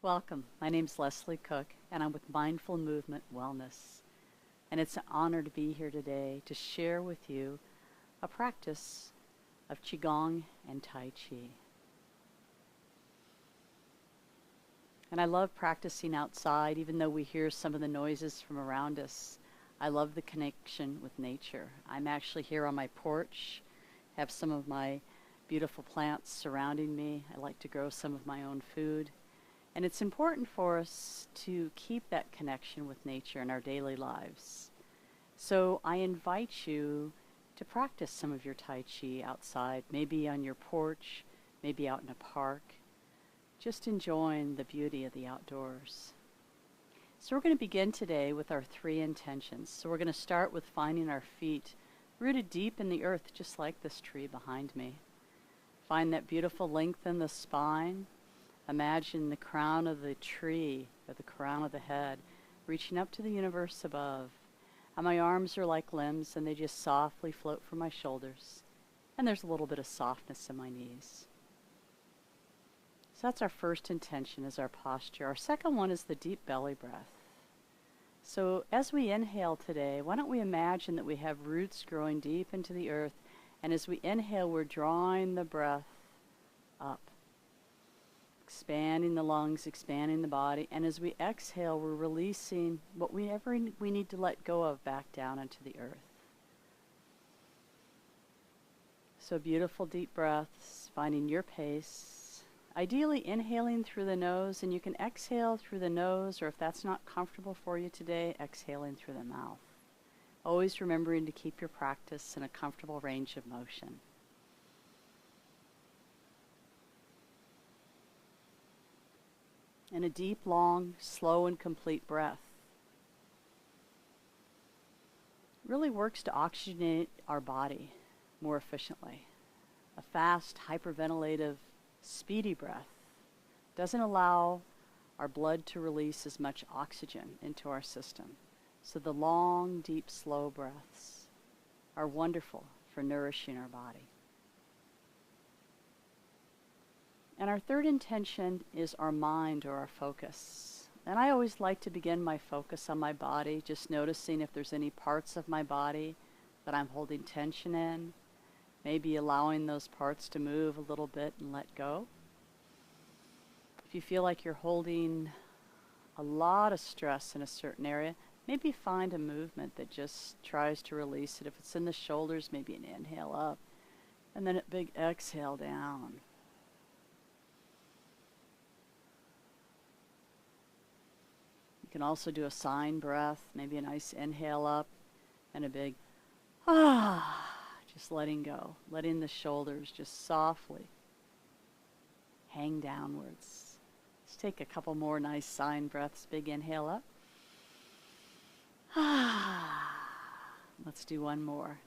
Welcome. My name's Leslie Cook, and I'm with Mindful Movement Wellness. And it's an honor to be here today to share with you a practice of Qigong and Tai Chi. And I love practicing outside, even though we hear some of the noises from around us. I love the connection with nature. I'm actually here on my porch, have some of my beautiful plants surrounding me. I like to grow some of my own food. And it's important for us to keep that connection with nature in our daily lives. So I invite you to practice some of your Tai Chi outside, maybe on your porch, maybe out in a park, just enjoying the beauty of the outdoors. So we're going to begin today with our 3 intentions. So we're going to start with finding our feet rooted deep in the earth, just like this tree behind me. Find that beautiful length in the spine. Imagine the crown of the tree, or the crown of the head, reaching up to the universe above. And my arms are like limbs, and they just softly float from my shoulders. And there's a little bit of softness in my knees. So that's our first intention, is our posture. Our second one is the deep belly breath. So as we inhale today, why don't we imagine that we have roots growing deep into the earth, and as we inhale, we're drawing the breath up. Expanding the lungs, expanding the body, and as we exhale, we're releasing whatever we need to let go of back down into the earth. So beautiful deep breaths, finding your pace. Ideally inhaling through the nose, and you can exhale through the nose, or if that's not comfortable for you today, exhaling through the mouth. Always remembering to keep your practice in a comfortable range of motion. And a deep, long, slow, and complete breath really works to oxygenate our body more efficiently. A fast, hyperventilative, speedy breath doesn't allow our blood to release as much oxygen into our system. So the long, deep, slow breaths are wonderful for nourishing our body. And our third intention is our mind, or our focus. And I always like to begin my focus on my body, just noticing if there's any parts of my body that I'm holding tension in, maybe allowing those parts to move a little bit and let go. If you feel like you're holding a lot of stress in a certain area, maybe find a movement that just tries to release it. If it's in the shoulders, maybe an inhale up, and then a big exhale down. You can also do a sign breath, maybe a nice inhale up and a big just letting go, letting the shoulders just softly hang downwards. Let's take a couple more nice sign breaths. Big inhale up. Let's do one more.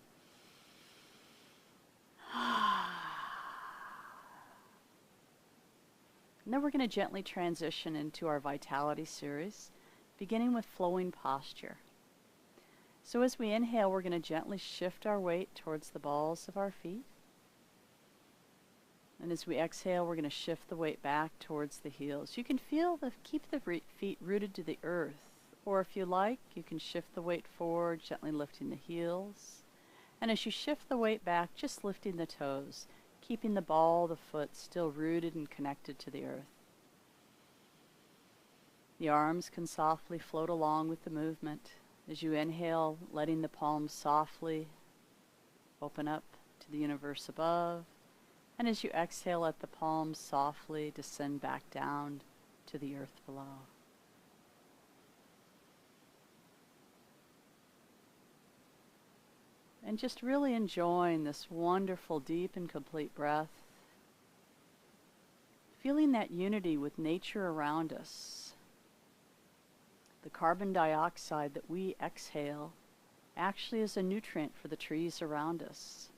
And then we're going to gently transition into our Vitality series, beginning with flowing posture. So as we inhale, we're going to gently shift our weight towards the balls of our feet. And as we exhale, we're going to shift the weight back towards the heels. You can keep the feet rooted to the earth, or if you like, you can shift the weight forward, gently lifting the heels. And as you shift the weight back, just lifting the toes, keeping the ball of the foot still rooted and connected to the earth. The arms can softly float along with the movement. As you inhale, letting the palms softly open up to the universe above. And as you exhale, let the palms softly descend back down to the earth below. And just really enjoying this wonderful, deep and complete breath. Feeling that unity with nature around us. The carbon dioxide that we exhale actually is a nutrient for the trees around us,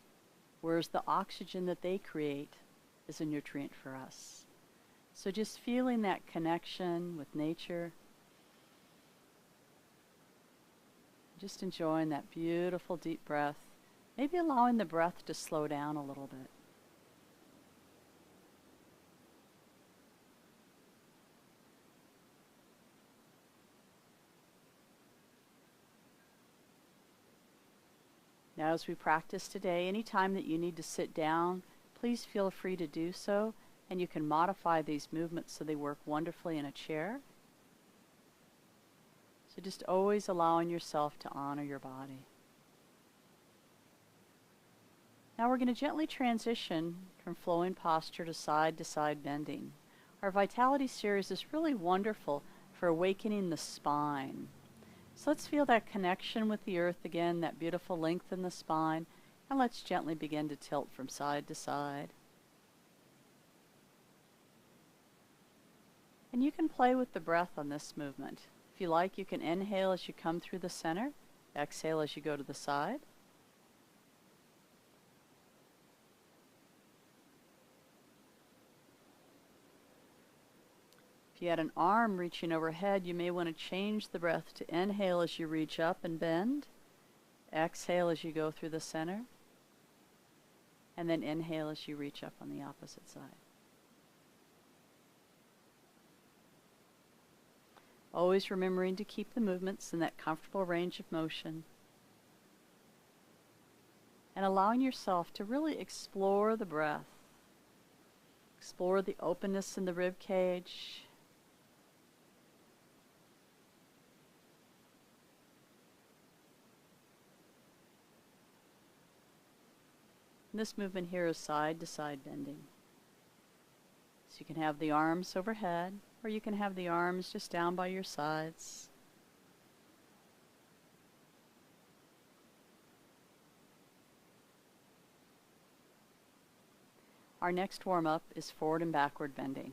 whereas the oxygen that they create is a nutrient for us. So just feeling that connection with nature, just enjoying that beautiful deep breath, maybe allowing the breath to slow down a little bit. Now, as we practice today, anytime that you need to sit down, please feel free to do so, and you can modify these movements so they work wonderfully in a chair. So just always allowing yourself to honor your body. Now we're going to gently transition from flowing posture to side bending. Our Vitality series is really wonderful for awakening the spine. So let's feel that connection with the earth again, that beautiful length in the spine, and let's gently begin to tilt from side to side. And you can play with the breath on this movement. If you like, you can inhale as you come through the center, exhale as you go to the side. If you had an arm reaching overhead, you may want to change the breath to inhale as you reach up and bend, exhale as you go through the center, and then inhale as you reach up on the opposite side. Always remembering to keep the movements in that comfortable range of motion. And allowing yourself to really explore the breath. Explore the openness in the rib cage. And this movement here is side to side bending. So you can have the arms overhead, or you can have the arms just down by your sides. Our next warm-up is forward and backward bending.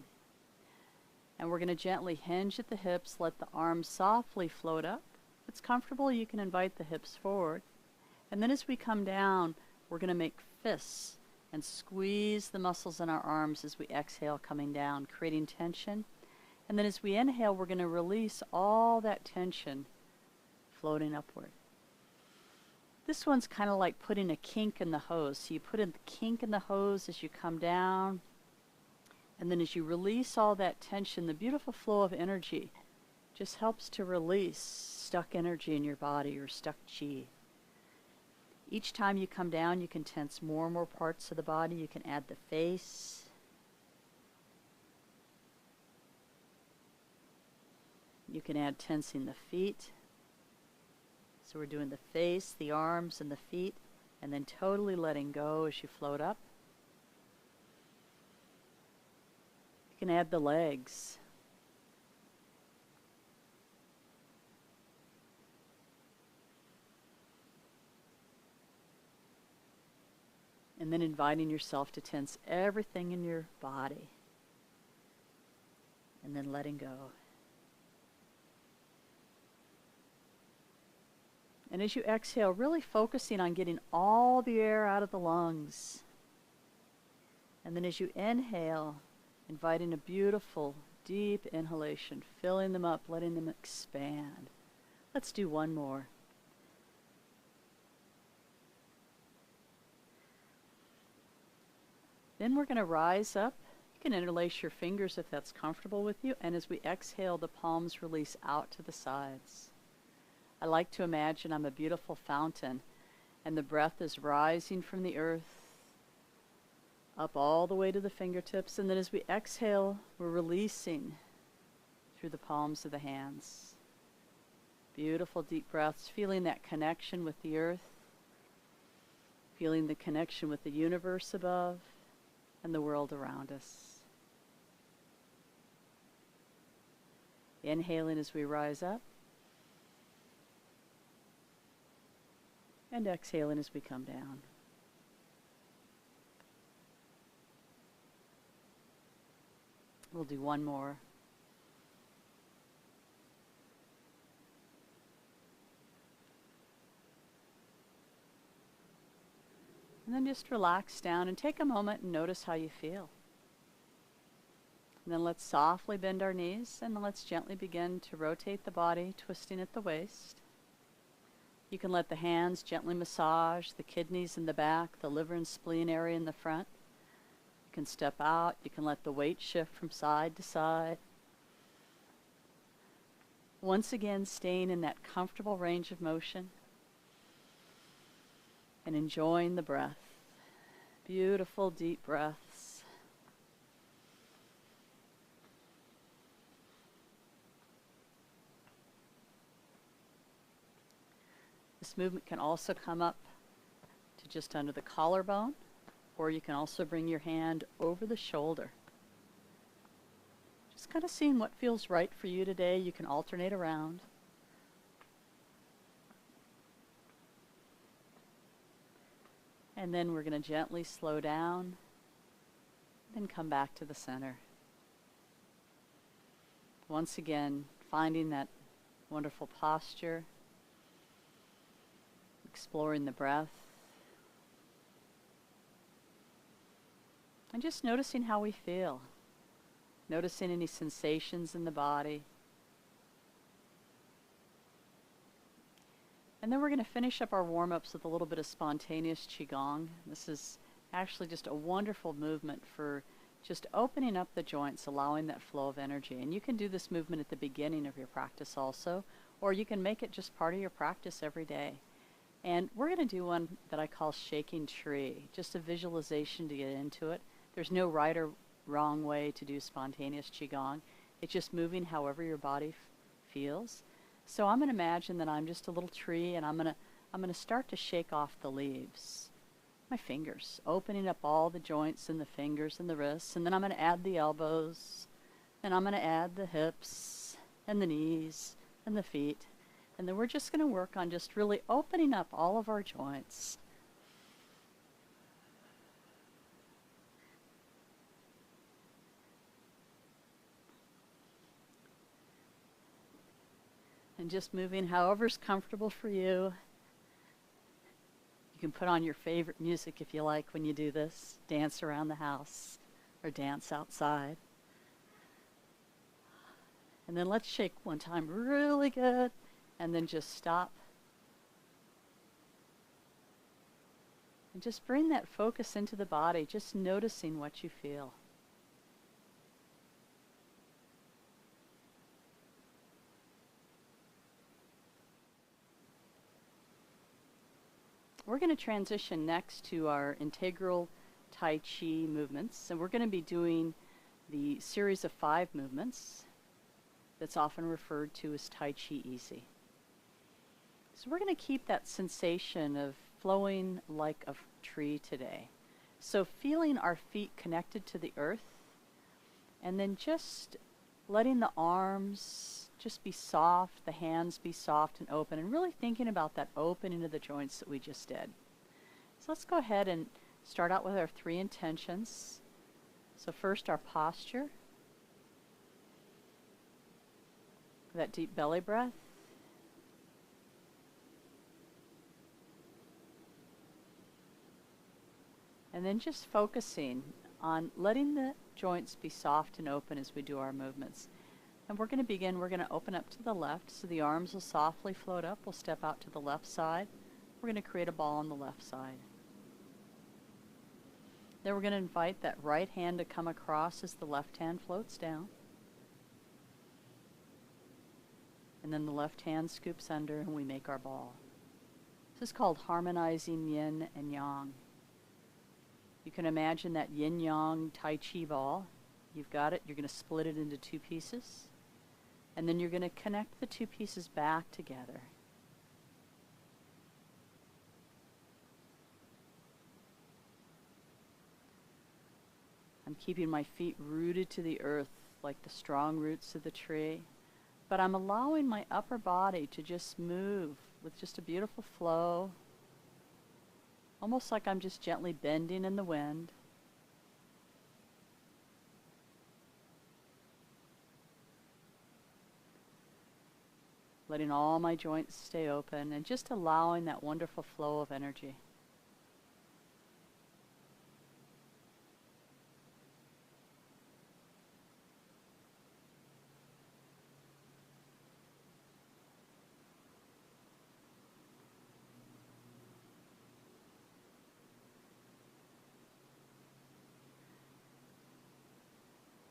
And we're going to gently hinge at the hips, let the arms softly float up. If it's comfortable, you can invite the hips forward. And then as we come down, we're going to make fists and squeeze the muscles in our arms as we exhale, coming down, creating tension. And then as we inhale, we're going to release all that tension floating upward. This one's kind of like putting a kink in the hose. So you put in the kink in the hose as you come down. And then as you release all that tension, the beautiful flow of energy just helps to release stuck energy in your body or stuck chi. Each time you come down, you can tense more and more parts of the body. You can add the face. You can add tensing the feet. So we're doing the face, the arms, and the feet, and then totally letting go as you float up. You can add the legs. And then inviting yourself to tense everything in your body. And then letting go. And as you exhale, really focusing on getting all the air out of the lungs. And then as you inhale, inviting a beautiful, deep inhalation, filling them up, letting them expand. Let's do one more. Then we're going to rise up. You can interlace your fingers if that's comfortable with you. And as we exhale, the palms release out to the sides. I like to imagine I'm a beautiful fountain, and the breath is rising from the earth up all the way to the fingertips. And then as we exhale, we're releasing through the palms of the hands. Beautiful deep breaths, feeling that connection with the earth, feeling the connection with the universe above and the world around us. Inhaling as we rise up. And exhaling as we come down. We'll do one more. And then just relax down and take a moment and notice how you feel. And then let's softly bend our knees, and then let's gently begin to rotate the body, twisting at the waist. You can let the hands gently massage the kidneys in the back, the liver and spleen area in the front. You can step out. You can let the weight shift from side to side. Once again, staying in that comfortable range of motion. and enjoying the breath. Beautiful deep breaths. This movement can also come up to just under the collarbone, or you can also bring your hand over the shoulder. Just kind of seeing what feels right for you today. You can alternate around. And then we're going to gently slow down, then come back to the center. Once again, finding that wonderful posture, exploring the breath, and just noticing how we feel, noticing any sensations in the body. And then we're going to finish up our warm-ups with a little bit of spontaneous Qigong. This is actually just a wonderful movement for just opening up the joints, allowing that flow of energy. And you can do this movement at the beginning of your practice also, or you can make it just part of your practice every day. And we're going to do one that I call shaking tree, just a visualization to get into it. There's no right or wrong way to do spontaneous Qigong. It's just moving however your body feels. So I'm going to imagine that I'm just a little tree, and I'm going to start to shake off the leaves. My fingers, opening up all the joints in the fingers and the wrists, and then I'm going to add the elbows, and I'm going to add the hips and the knees and the feet. And then we're just going to work on just really opening up all of our joints. And just moving however's comfortable for you. You can put on your favorite music if you like when you do this. Dance around the house or dance outside. And then let's shake one time really good, and then just stop. And just bring that focus into the body, just noticing what you feel. We're going to transition next to our integral Tai Chi movements, and we're going to be doing the series of 5 movements that's often referred to as Tai Chi Easy. So we're going to keep that sensation of flowing like a tree today. So feeling our feet connected to the earth, and then just letting the arms just be soft, the hands be soft and open, and really thinking about that opening of the joints that we just did. So let's go ahead and start out with our 3 intentions. So first, our posture, that deep belly breath. And then just focusing on letting the joints be soft and open as we do our movements. And we're going to begin, we're going to open up to the left, so the arms will softly float up. We'll step out to the left side. We're going to create a ball on the left side. Then we're going to invite that right hand to come across as the left hand floats down. And then the left hand scoops under and we make our ball. This is called harmonizing yin and yang. You can imagine that yin-yang Tai Chi ball. You've got it. You're going to split it into 2 pieces. And then you're going to connect the 2 pieces back together. I'm keeping my feet rooted to the earth like the strong roots of the tree. But I'm allowing my upper body to just move with just a beautiful flow. Almost like I'm just gently bending in the wind. Letting all my joints stay open and just allowing that wonderful flow of energy.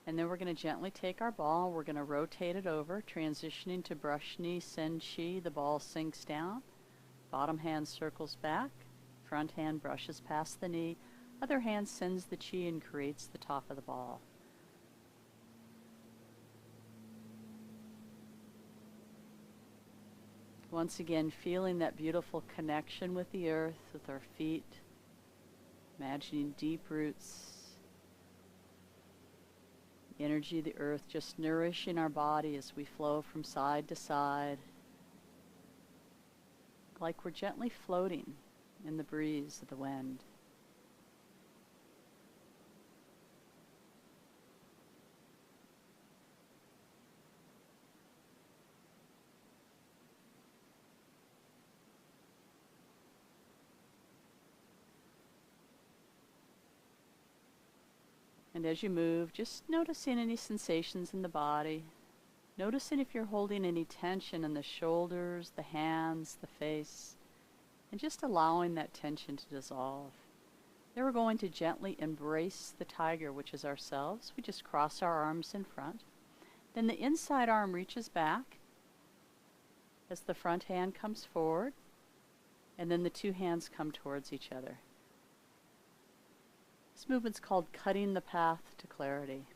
And then we're going to gently take our ball, we're going to rotate it over, transitioning to brush knee, sen chi. The ball sinks down, bottom hand circles back, Front hand brushes past the knee. Other hand sends the chi and creates the top of the ball. Once again, feeling that beautiful connection with the earth, with our feet, imagining deep roots, the energy of the earth just nourishing our body as we flow from side to side, like we're gently floating in the breeze of the wind. And as you move, just noticing any sensations in the body. Noticing if you're holding any tension in the shoulders, the hands, the face, and just allowing that tension to dissolve. Then we're going to gently embrace the tiger, which is ourselves. We just cross our arms in front. Then the inside arm reaches back as the front hand comes forward, and then the two hands come towards each other. This movement's called cutting the path to clarity.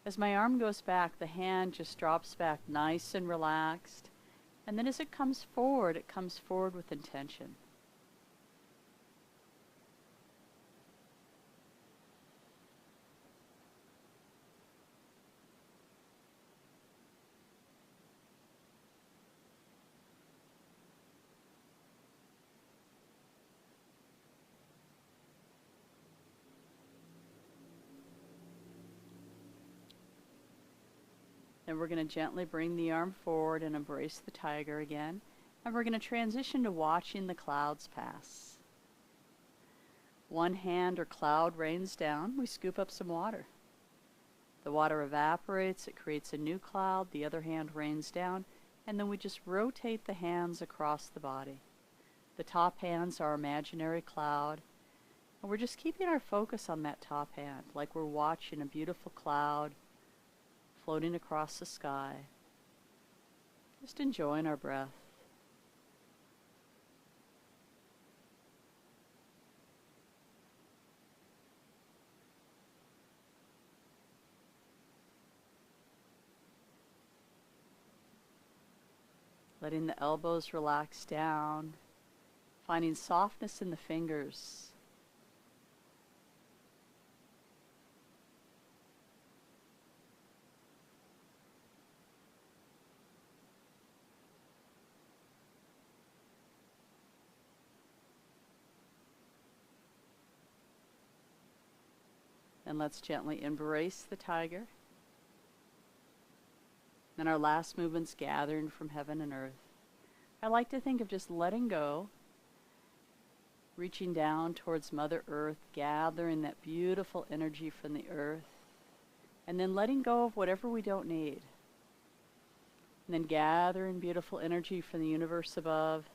As my arm goes back, the hand just drops back nice and relaxed. And then as it comes forward with intention. Then we're going to gently bring the arm forward and embrace the tiger again. And we're going to transition to watching the clouds pass. One hand or cloud rains down. We scoop up some water. The water evaporates. It creates a new cloud. The other hand rains down. And then we just rotate the hands across the body. The top hand's our imaginary cloud. And we're just keeping our focus on that top hand, like we're watching a beautiful cloud floating across the sky. Just enjoying our breath. Letting the elbows relax down, finding softness in the fingers. And let's gently embrace the tiger. Then our last movement's gathering from heaven and earth. I like to think of just letting go, reaching down towards Mother Earth, gathering that beautiful energy from the earth, and then letting go of whatever we don't need. And then gathering beautiful energy from the universe above,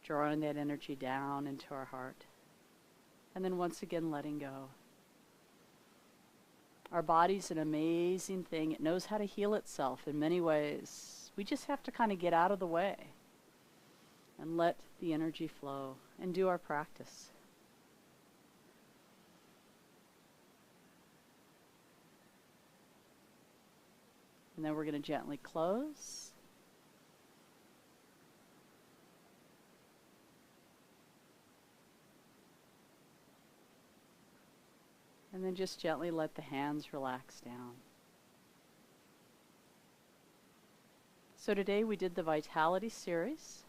drawing that energy down into our heart. And then once again letting go. Our body's an amazing thing. It knows how to heal itself in many ways. We just have to kind of get out of the way and let the energy flow and do our practice. And then we're going to gently close. And then just gently let the hands relax down. So today we did the Vitality series,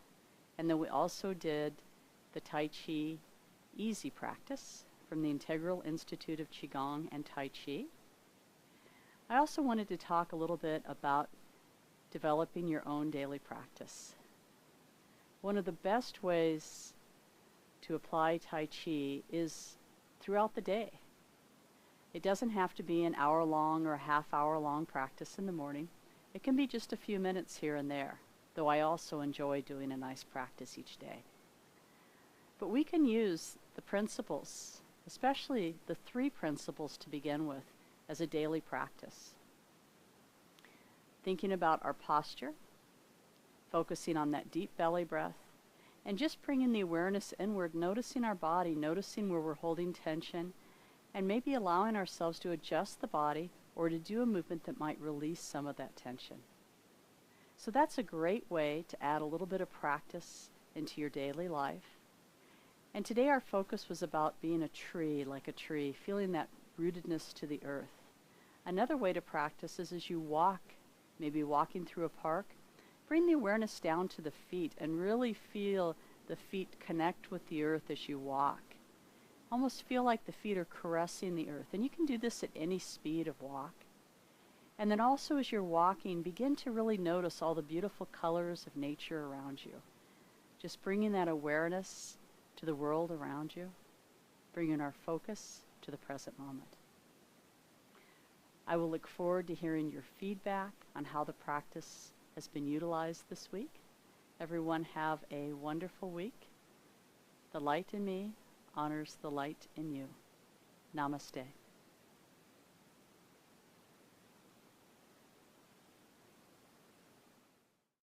and then we also did the Tai Chi Easy Practice from the Integral Institute of Qigong and Tai Chi. I also wanted to talk a little bit about developing your own daily practice. One of the best ways to apply Tai Chi is throughout the day. It doesn't have to be an hour-long or a half-hour-long practice in the morning. It can be just a few minutes here and there, though I also enjoy doing a nice practice each day. But we can use the principles, especially the 3 principles to begin with, as a daily practice. Thinking about our posture, focusing on that deep belly breath, And just bringing the awareness inward, noticing our body, noticing where we're holding tension, and maybe allowing ourselves to adjust the body or to do a movement that might release some of that tension. So that's a great way to add a little bit of practice into your daily life. And today our focus was about being a tree, like a tree, feeling that rootedness to the earth. Another way to practice is as you walk, maybe walking through a park, bring the awareness down to the feet and really feel the feet connect with the earth as you walk. Almost feel like the feet are caressing the earth. And you can do this at any speed of walk. And then also as you're walking, begin to really notice all the beautiful colors of nature around you. Just bringing that awareness to the world around you, bringing our focus to the present moment. I will look forward to hearing your feedback on how the practice has been utilized this week. Everyone have a wonderful week. The light in me honors the light in you. Namaste.